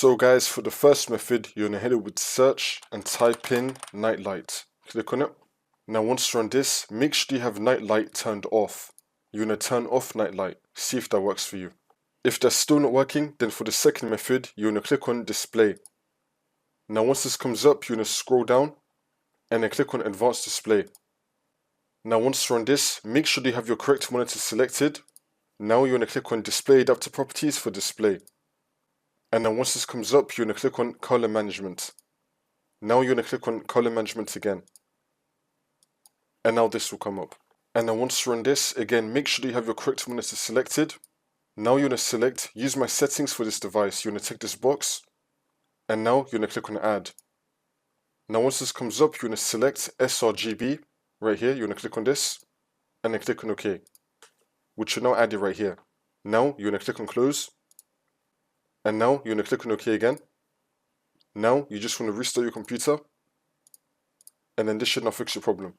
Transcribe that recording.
So guys, for the first method, you're going to hit it with search and type in night light. Click on it. Now once you're on this, make sure you have night light turned off. You're going to turn off night light. See if that works for you. If that's still not working, then for the second method, you're going to click on display. Now once this comes up, you're going to scroll down and then click on advanced display. Now once you're on this, make sure you have your correct monitor selected. Now you're going to click on display adaptive properties for display. And then once this comes up, you're going to click on color management. Now you're going to click on color management again. And now this will come up. And then once you're on this, again, make sure you have your correct monitor selected. Now you're going to select use my settings for this device. You're going to tick this box. And now you're going to click on add. Now once this comes up, you're going to select sRGB right here. You're going to click on this and then click on OK, which should now add it right here. Now you're going to click on close. And now you're going to click on OK again. Now you just want to restart your computer. And then this should now fix your problem.